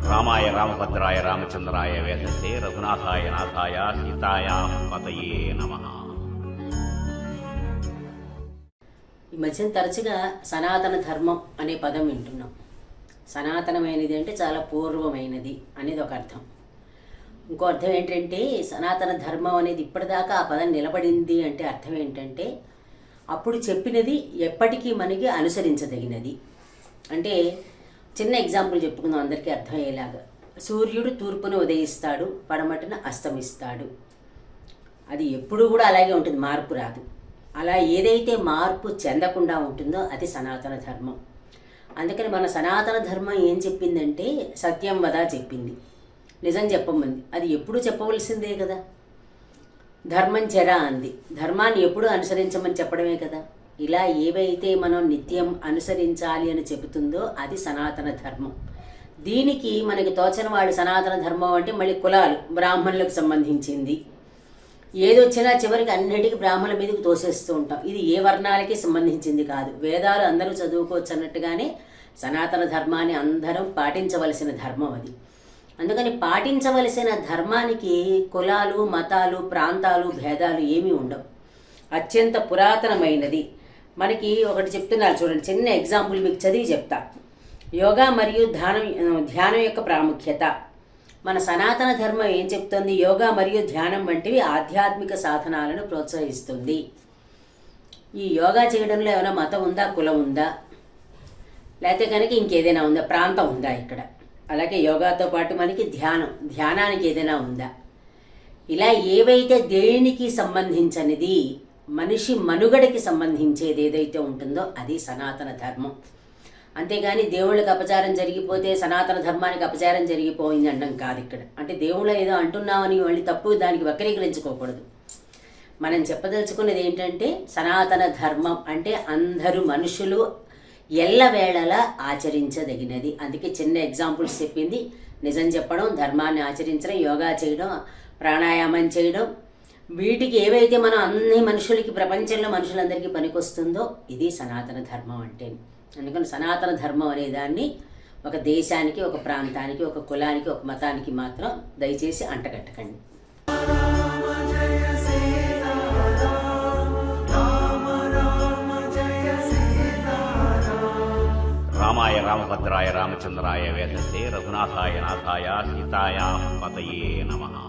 రామాయ రామభద్రాయ రామచంద్రాయ వేదసే రఘునాథాయ నాథాయ సీతాయాం పతయే నమః. ఈ మధ్యన తరచుగా సనాతన ధర్మం అనే పదం వింటున్నాం. సనాతనమైనది అంటే చాలా పూర్వమైనది అనేది ఒక అర్థం. ఇంకో అర్థం ఏంటంటే సనాతన ధర్మం అనేది ఇప్పటిదాకా ఆ పదం నిలబడింది అంటే అర్థం ఏంటంటే అప్పుడు చెప్పినది ఎప్పటికీ మనకి అనుసరించదగినది. అంటే చిన్న ఎగ్జాంపుల్ చెప్పుకుందాం అందరికీ అర్థమయ్యేలాగా. సూర్యుడు తూర్పున ఉదయిస్తాడు, పడమటన అస్తమిస్తాడు. అది ఎప్పుడు కూడా అలాగే ఉంటుంది, మార్పు రాదు. అలా ఏదైతే మార్పు చెందకుండా ఉంటుందో అది సనాతన ధర్మం. అందుకని మన సనాతన ధర్మం ఏం చెప్పిందంటే సత్యం వద చెప్పింది, నిజం చెప్పమంది. అది ఎప్పుడు చెప్పవలసిందే కదా. ధర్మం చెర అంది, ధర్మాన్ని ఎప్పుడు అనుసరించమని చెప్పడమే కదా. ఇలా ఏవైతే మనం నిత్యం అనుసరించాలి అని చెబుతుందో అది సనాతన ధర్మం. దీనికి మనకి తోచని వాడు సనాతన ధర్మం అంటే మళ్ళీ కులాలు, బ్రాహ్మణులకు సంబంధించింది. ఏదొచ్చినా చివరికి అన్నిటికీ బ్రాహ్మణుల మీదకి తోసేస్తూ ఉంటాం. ఇది ఏ వర్ణాలకి సంబంధించింది కాదు. వేదాలు అందరూ చదువుకోవచ్చు అన్నట్టుగానే సనాతన ధర్మాన్ని అందరం పాటించవలసిన ధర్మం అది. అందుకని పాటించవలసిన ధర్మానికి కులాలు, మతాలు, ప్రాంతాలు, భేదాలు ఏమీ ఉండవు. అత్యంత పురాతనమైనది. మనకి ఒకటి చెప్తున్నారు చూడండి, చిన్న ఎగ్జాంపుల్ మీకు చదివి చెప్తా. యోగా మరియు ధ్యానం యొక్క ప్రాముఖ్యత. మన సనాతన ధర్మం ఏం చెప్తుంది? యోగా మరియు ధ్యానం వంటివి ఆధ్యాత్మిక సాధనాలను ప్రోత్సహిస్తుంది. ఈ యోగా చేయడంలో ఏమైనా మతం ఉందా, కులం ఉందా, లేకపోతే కనుక ఇంకేదైనా ఉందా, ప్రాంతం ఉందా ఇక్కడ? అలాగే యోగాతో పాటు మనకి ధ్యానానికి ఏదైనా ఉందా? ఇలా ఏవైతే దేనికి సంబంధించనిది, మనిషి మనుగడకి సంబంధించేది ఏదైతే ఉంటుందో అది సనాతన ధర్మం. అంతేగాని దేవుళ్ళకి అపచారం జరిగిపోతే సనాతన ధర్మానికి అపచారం జరిగిపోయింది అనడం కాదు ఇక్కడ. అంటే దేవుళ్ళు ఏదో అంటున్నామని మళ్ళీ తప్పు దానికి వక్రీకరించుకోకూడదు. మనం చెప్పదలుచుకున్నది ఏంటంటే సనాతన ధర్మం అంటే అందరూ మనుషులు ఎల్లవేళలా ఆచరించదగినది. అందుకే చిన్న ఎగ్జాంపుల్స్ చెప్పింది. నిజం చెప్పడం, ధర్మాన్ని ఆచరించడం, యోగా చేయడం, ప్రాణాయామం చేయడం, వీటికి ఏవైతే మనం అన్ని మనుషులకి, ప్రపంచంలో మనుషులందరికీ పనికొస్తుందో ఇది సనాతన ధర్మం అంటే. అందుకని సనాతన ధర్మం అనే దాన్ని ఒక దేశానికి, ఒక ప్రాంతానికి, ఒక కులానికి, ఒక మతానికి మాత్రం దయచేసి అంటగట్టకండి. రామాయ రామభద్రాయ రామచంద్రాయ వేదసే రఘునాథాయ నాథాయ సీతాయాం పతయే నమః.